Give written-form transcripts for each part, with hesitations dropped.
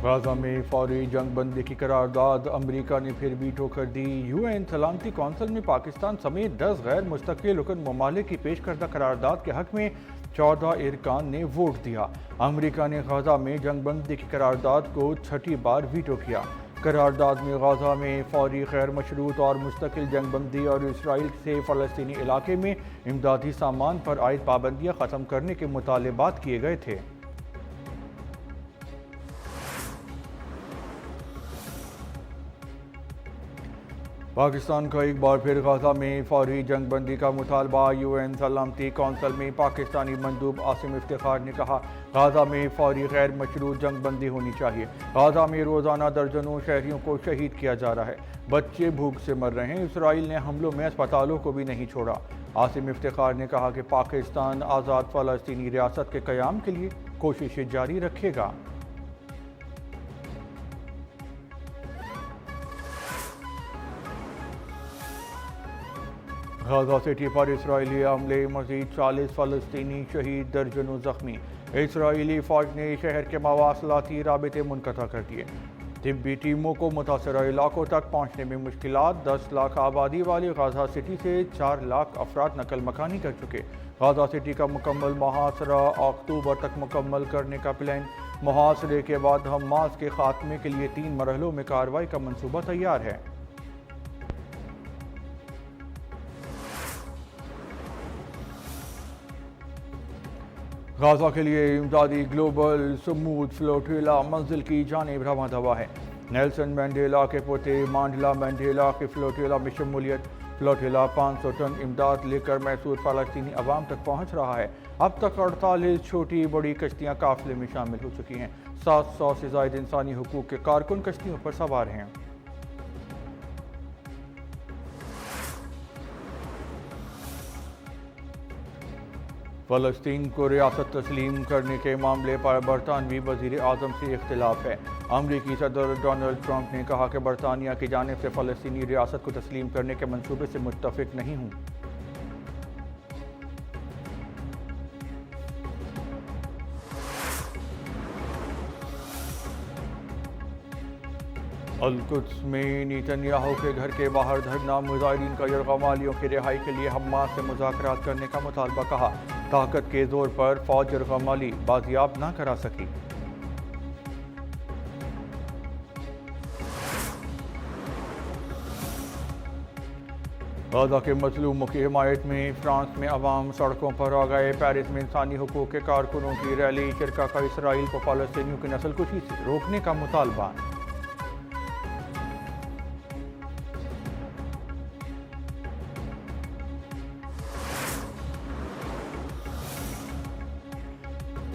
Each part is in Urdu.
غزہ میں فوری جنگ بندی کی قرارداد امریکہ نے پھر ویٹو کر دی۔ یو این سلامتی کونسل میں پاکستان سمیت 10 غیر مستقل رکن ممالک کی پیش کردہ قرارداد کے حق میں 14 ارکان نے ووٹ دیا۔ امریکہ نے غزہ میں جنگ بندی کی قرارداد کو چھٹی بار ویٹو کیا۔ قرارداد میں غزہ میں فوری غیر مشروط اور مستقل جنگ بندی اور اسرائیل سے فلسطینی علاقے میں امدادی سامان پر عائد پابندیاں ختم کرنے کے مطالبات کیے گئے تھے۔ پاکستان کا ایک بار پھر غزہ میں فوری جنگ بندی کا مطالبہ۔ یو این سلامتی کونسل میں پاکستانی مندوب عاصم افتخار نے کہا، غزہ میں فوری غیر مشروط جنگ بندی ہونی چاہیے۔ غزہ میں روزانہ درجنوں شہریوں کو شہید کیا جا رہا ہے، بچے بھوک سے مر رہے ہیں، اسرائیل نے حملوں میں اسپتالوں کو بھی نہیں چھوڑا۔ عاصم افتخار نے کہا کہ پاکستان آزاد فلسطینی ریاست کے قیام کے لیے کوششیں جاری رکھے گا۔ غزہ سٹی پر اسرائیلی حملے، مزید 40 فلسطینی شہید، درجنوں زخمی۔ اسرائیلی فوج نے شہر کے مواصلاتی رابطے منقطع کر دیے۔ طبی ٹیموں کو متاثرہ علاقوں تک پہنچنے میں مشکلات۔ 10 لاکھ آبادی والی غزہ سٹی سے 4 لاکھ افراد نقل مکانی کر چکے۔ غزہ سٹی کا مکمل محاصرہ اکتوبر تک مکمل کرنے کا پلان۔ محاصرے کے بعد حماس کے خاتمے کے لیے 3 مرحلوں میں کارروائی کا منصوبہ تیار ہے۔ غزہ کے لیے امدادی گلوبل سمود فلوٹیلا منزل کی جانب رواں دوا ہے۔ نیلسن مینڈیلا کے پوتے مانڈلا مینڈیلا کی فلوٹیلا میں شمولیت۔ فلوٹیلا 500 ٹن امداد لے کر محصور فلسطینی عوام تک پہنچ رہا ہے۔ اب تک 48 چھوٹی بڑی کشتیاں قافلے میں شامل ہو چکی ہیں۔ 700 سے زائد انسانی حقوق کے کارکن کشتیوں پر سوار ہیں۔ فلسطین کو ریاست تسلیم کرنے کے معاملے پر برطانوی وزیر اعظم سے اختلاف ہے۔ امریکی صدر ڈونلڈ ٹرمپ نے کہا کہ برطانیہ کی جانب سے فلسطینی ریاست کو تسلیم کرنے کے منصوبے سے متفق نہیں ہوں۔ القدس میں نیتن یاہو کے گھر کے باہر دھرنا، مظاہرین کا یرغمالیوں کی رہائی کے لیے حماس سے مذاکرات کرنے کا مطالبہ۔ کہا، طاقت کے زور پر فوج یرغمالی بازیاب نہ کرا سکی۔ غزہ کے مظلوموں کی حمایت میں فرانس میں عوام سڑکوں پر آ گئے۔ پیرس میں انسانی حقوق کے کارکنوں کی ریلی، شرکا کا اسرائیل کو فلسطینیوں کی نسل کشی سے روکنے کا مطالبہ۔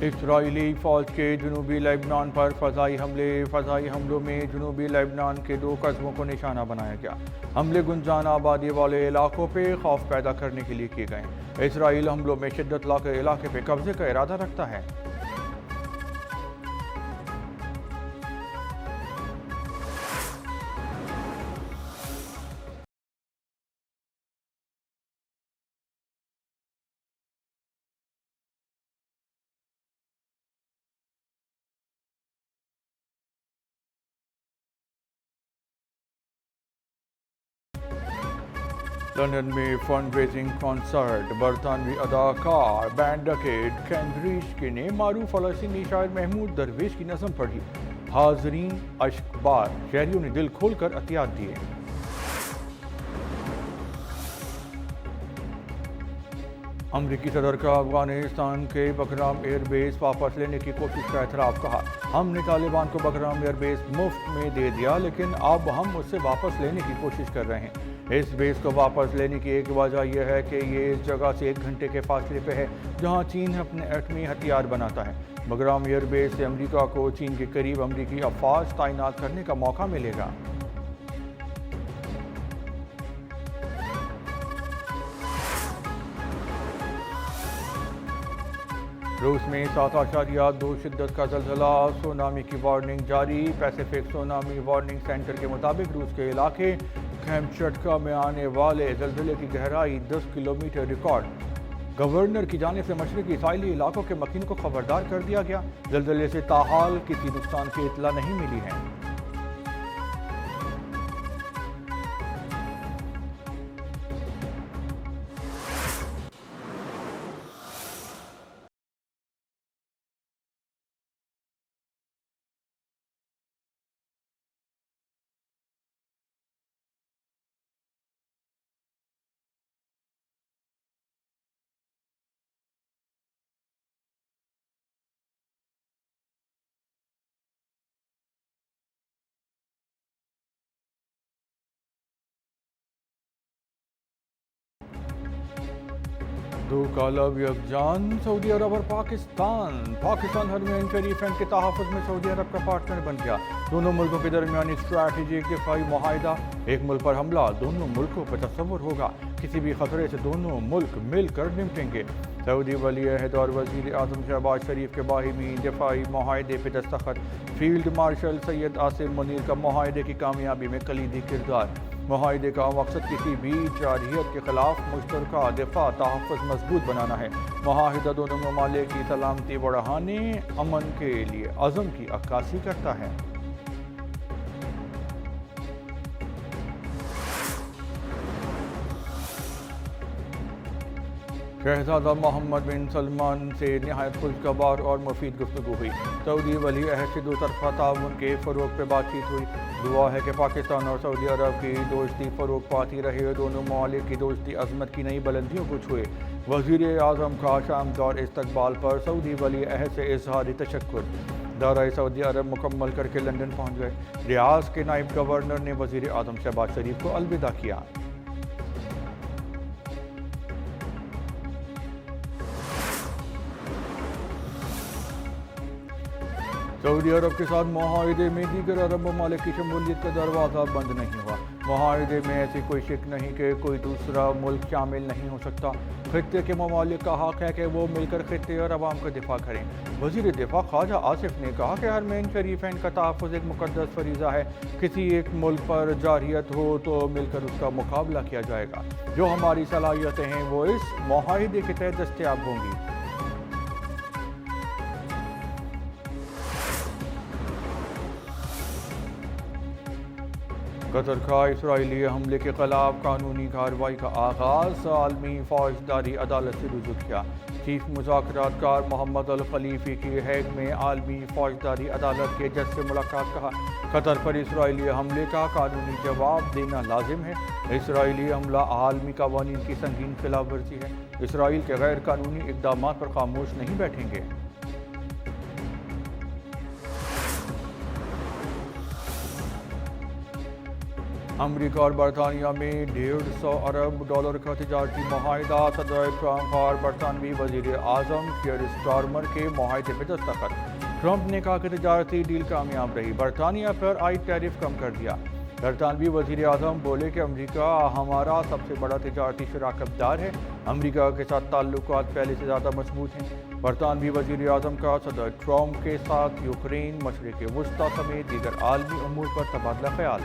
اسرائیلی فوج کے جنوبی لیبنان پر فضائی حملے۔ فضائی حملوں میں جنوبی لیبنان کے 2 قصبوں کو نشانہ بنایا گیا۔ حملے گنجان آبادی والے علاقوں پہ خوف پیدا کرنے کے لیے کیے گئے۔ اسرائیل حملوں میں شدت لا کر علاقے پہ قبضے کا ارادہ رکھتا ہے۔ لندن میں فنڈ ریزنگ کنسرٹ، برطانوی اداکار بینڈ ڈکیٹ کینڈریشکی نے معروف فلسطینی شاعر محمود درویش کی نظم پڑھی۔ حاضرین اشک بار، شہریوں نے دل کھول کر عطیات دیے۔ امریکی صدر کا افغانستان کے بگرام ایئر بیس واپس لینے کی کوشش کا اعتراف۔ کہا، ہم نے طالبان کو بگرام ایئر بیس مفت میں دے دیا، لیکن اب ہم اس سے واپس لینے کی کوشش کر رہے ہیں۔ اس بیس کو واپس لینے کی ایک وجہ یہ ہے کہ یہ اس جگہ سے 1 گھنٹے کے فاصلے پہ ہے جہاں چین اپنے ایٹمی ہتھیار بناتا ہے۔ بگرام ایئر بیس سے امریکہ کو چین کے قریب امریکی افواج تعینات کرنے کا موقع ملے گا۔ روس میں 7.2 شدت کا زلزلہ، سونامی کی وارننگ جاری۔ پیسیفک سونامی وارننگ سینٹر کے مطابق روس کے علاقے کیمچٹکا میں آنے والے زلزلے کی گہرائی 10 کلومیٹر ریکارڈ۔ گورنر کی جانب سے مشرقی ساحلی علاقوں کے مکین کو خبردار کر دیا گیا۔ زلزلے سے تاحال کسی نقصان کی اطلاع نہیں ملی ہے۔ دو کالب یکجان سعودی عرب اور پاکستان حرمین شریفین کے تحفظ میں سعودی عرب کا پارٹنر بن گیا۔ دونوں ملکوں کے درمیان اسٹریٹجک دفاعی معاہدہ، ایک ملک پر حملہ دونوں ملکوں پر تصور ہوگا، کسی بھی خطرے سے دونوں ملک مل کر نمٹیں گے۔ سعودی ولی عہد اور وزیر اعظم شہباز شریف کے باہمی دفاعی معاہدے پہ دستخط، فیلڈ مارشل سید عاصم منیر کا معاہدے کی کامیابی میں کلیدی کردار۔ معاہدے کا مقصد کسی بھی جارحیت کے خلاف مشترکہ دفاع تحفظ مضبوط بنانا ہے۔ معاہدہ دونوں ممالک کی سلامتی بڑھانے، امن کے لیے عزم کی عکاسی کرتا ہے۔ شہزادہ محمد بن سلمان سے نہایت خوشگوار اور مفید گفتگو ہوئی۔ سعودی ولی عہد سے دو طرفہ تعاون کے فروغ پہ بات چیت ہوئی۔ دعا ہے کہ پاکستان اور سعودی عرب کی دوستی فروغ پاتی رہے، دونوں ممالک کی دوستی عظمت کی نئی بلندیوں کو چھوئے۔ وزیر اعظم کا شامدار استقبال پر سعودی ولی عہد سے اظہار تشکر۔ دورہ سعودی عرب مکمل کر کے لندن پہنچ گئے۔ ریاض کے نائب گورنر نے وزیر اعظم شہباز شریف کو الوداع کیا۔ سعودی عرب کے ساتھ معاہدے میں دیگر عرب ممالک کی شمولیت کا دروازہ بند نہیں ہوا۔ معاہدے میں ایسی کوئی شک نہیں کہ کوئی دوسرا ملک شامل نہیں ہو سکتا۔ خطے کے ممالک کا حق ہے کہ وہ مل کر خطے اور عوام کا دفاع کریں۔ وزیر دفاع خواجہ آصف نے کہا کہ حرمین شریفین کا تحفظ ایک مقدس فریضہ ہے۔ کسی ایک ملک پر جارحیت ہو تو مل کر اس کا مقابلہ کیا جائے گا۔ جو ہماری صلاحیتیں ہیں وہ اس معاہدے کے تحت دستیاب ہوں گی۔ قطر کا اسرائیلی حملے کے خلاف قانونی کارروائی کا آغاز، عالمی فوجداری عدالت سے رجوع کیا۔ چیف مذاکرات کار محمد الخلیفی کی ہیگ میں عالمی فوجداری عدالت کے جج سے ملاقات، کہا قطر پر اسرائیلی حملے کا قانونی جواب دینا لازم ہے۔ اسرائیلی حملہ عالمی قوانین کی سنگین خلاف ورزی ہے۔ اسرائیل کے غیر قانونی اقدامات پر خاموش نہیں بیٹھیں گے۔ امریکہ اور برطانیہ میں $150 ارب کا تجارتی معاہدہ، صدر ٹرمپ اور برطانوی وزیر اعظم کیئر سٹارمر کے معاہدے پہ دستخط۔ ٹرمپ نے کہا کہ تجارتی ڈیل کامیاب رہی، برطانیہ پر عائد ٹیرف کم کر دیا۔ برطانوی وزیر اعظم بولے کہ امریکہ ہمارا سب سے بڑا تجارتی شراکت دار ہے، امریکہ کے ساتھ تعلقات پہلے سے زیادہ مضبوط ہیں۔ برطانوی وزیر اعظم کا صدر ٹرمپ کے ساتھ یوکرین، مشرق وسطیٰ سمیت دیگر عالمی امور پر تبادلہ خیال۔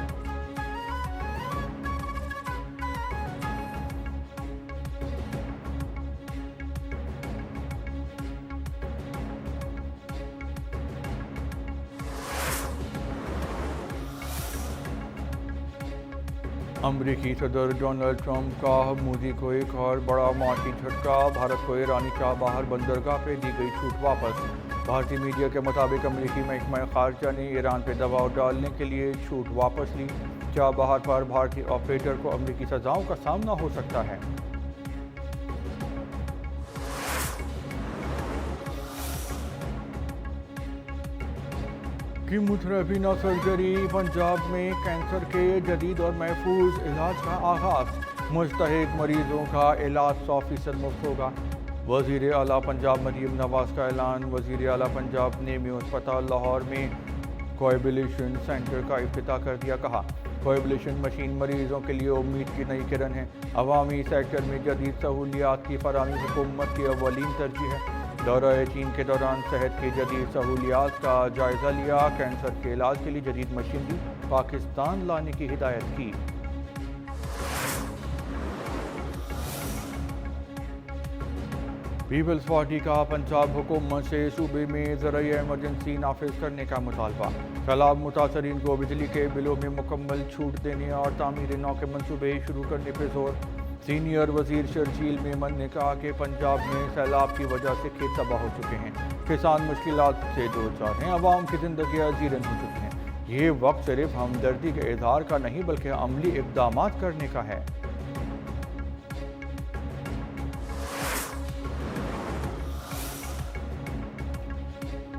امریکی صدر ڈونلڈ ٹرمپ کا مودی کو ایک اور بڑا معاشی جھٹکا، بھارت کو ایرانی چابہار بندرگاہ پہ دی گئی چھوٹ واپس۔ بھارتی میڈیا کے مطابق امریکی محکمہ خارجہ نے ایران پہ دباؤ ڈالنے کے لیے چھوٹ واپس لی۔ چابہار پر بھارتی آپریٹر کو امریکی سزاؤں کا سامنا ہو سکتا ہے۔ کیموتھراپی نہ سرجری، پنجاب میں کینسر کے جدید اور محفوظ علاج کا آغاز، مستحق مریضوں کا علاج 100% مفت ہوگا۔ وزیر اعلیٰ پنجاب مریم نواز کا اعلان۔ وزیر اعلیٰ پنجاب نے میو اسپتال لاہور میں کوایبولیشن سینٹر کا افتتاح کر دیا، کہا کوایبولیشن مشین مریضوں کے لیے امید کی نئی کرن ہے۔ عوامی سیکٹر میں جدید سہولیات کی فراہمی حکومت کی اولین ترجیح ہے۔ دورہ چین کے دوران صحت کی جدید سہولیات کا جائزہ لیا، کینسر کے علاج کے لیے جدید مشینری پاکستان لانے کی ہدایت کی۔ پیپلز پارٹی کا پنجاب حکومت سے صوبے میں زرعی ایمرجنسی نافذ کرنے کا مطالبہ۔ سیلاب متاثرین کو بجلی کے بلوں میں مکمل چھوٹ دینے اور تعمیر نو کے منصوبے شروع کرنے پہ زور۔ سینئر وزیر شرجیل میمن نے کہا کہ پنجاب میں سیلاب کی وجہ سے کھیت تباہ ہو چکے ہیں، کسان مشکلات سے دوچار ہیں، عوام کی زندگیاں جیرن ہو چکی ہیں۔ یہ وقت صرف ہمدردی کے اظہار کا نہیں بلکہ عملی اقدامات کرنے کا ہے۔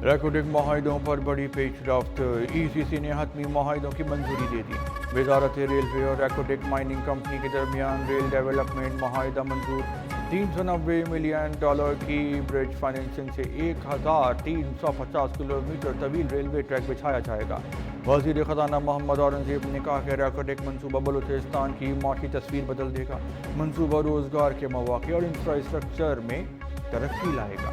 ریکوڈنگ معاہدوں پر بڑی پیش رفت، ای سی سی نے حتمی معاہدوں کی منظوری دے دی۔ وزارت ریلوے اور ریکوڈنگ مائننگ کمپنی کے درمیان ریل ڈیولپمنٹ معاہدہ منظور۔ $390 ملین کی برج فائننسنگ سے 1350 کلومیٹر طویل ریلوے ٹریک بچھایا جائے گا۔ وزیر خزانہ محمد اورنگزیب نے کہا کہ ریکوڈنگ منصوبہ بلوچستان کی معاشی تصویر بدل دے گا۔ منصوبہ روزگار کے مواقع اور انفراسٹرکچر میں ترقی لائے گا۔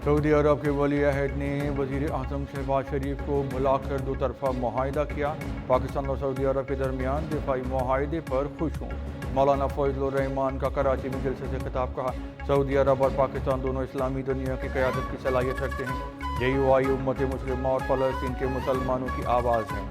سعودی عرب کے ولی عہد نے وزیر اعظم شہباز شریف کو بلا کر دو طرفہ معاہدہ کیا۔ پاکستان اور سعودی عرب کے درمیان دفاعی معاہدے پر خوش ہوں۔ مولانا فضل الرحمان کا کراچی میں جلسے سے خطاب، کہا سعودی عرب اور پاکستان دونوں اسلامی دنیا کی قیادت کی صلاحیت رکھتے ہیں۔ JUI امت مسلمہ اور فلسطین کے مسلمانوں کی آواز ہیں۔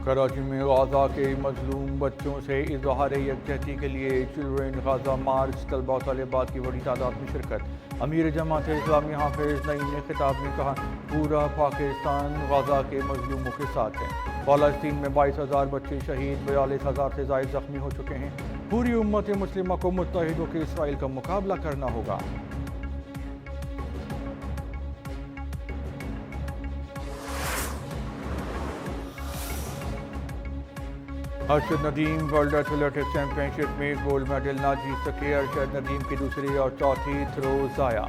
کراچی میں غزہ کے مظلوم بچوں سے اظہار یکجہتی کے لیے چلڈرن غزہ مارچ، طلباء و طالبات کی بڑی تعداد میں شرکت۔ امیر جماعت اسلامی حافظ نعیم نے خطاب میں کہا پورا پاکستان غزہ کے مظلوموں کے ساتھ ہے۔ فلسطین میں 22,000 بچے شہید، 42,000 سے زائد زخمی ہو چکے ہیں۔ پوری امت مسلمہ کو متحد ہو کے اسرائیل کا مقابلہ کرنا ہوگا۔ Arshad Nadeem world athletics championship میں گولڈ میڈل نہ جیت سکے۔ ارشد ندیم کی دوسری اور چوتھی تھرو ضائع۔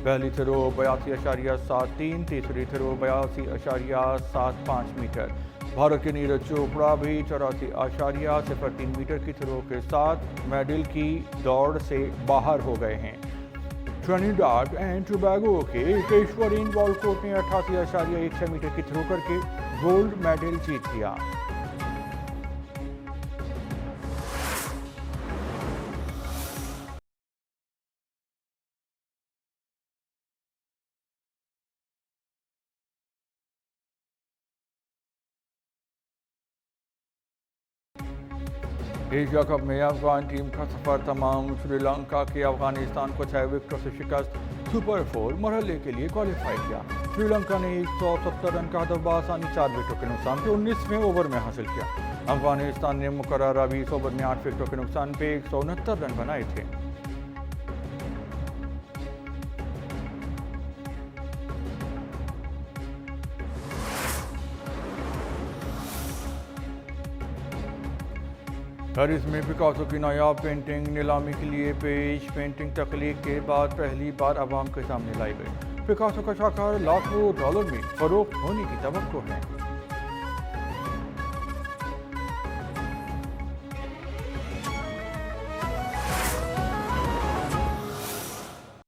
پہلی تھرو 82.73، تیسری تھرو 82.75 میٹر۔ بھارت کے نیرج چوپڑا بھی 84.03 میٹر کی تھرو کے ساتھ میڈل کی دوڑ سے باہر ہو گئے ہیں۔ ٹرینیڈاڈ اینڈ ٹوباگو کے کیشورین والکوٹ نے 88.16 میٹر کی تھرو کر کے گولڈ میڈل جیت لیا۔ ایشیا کپ میں افغان ٹیم کا سفر تمام۔ سری لنکا کے افغانستان کو 6 وکٹوں سے شکست، سپر 4 مرحلے کے لیے کوالیفائی کیا۔ سری لنکا نے 170 رن کا ہدف بآسانی 4 وکٹوں کے نقصان پہ 19ویں اوور میں حاصل کیا۔ افغانستان نے مقررہ 20 اوور میں 8 وکٹوں کے نقصان پہ 169 رن بنائے تھے۔ پیرس میں پکاسو کی نایاب پینٹنگ نیلامی کے لیے پیش۔ پینٹنگ تخلیق کے بعد پہلی بار عوام کے سامنے لائی گئی۔ پکاسو کا شاہکار $1,00,000 میں فروخت ہونے کی توقع ہے۔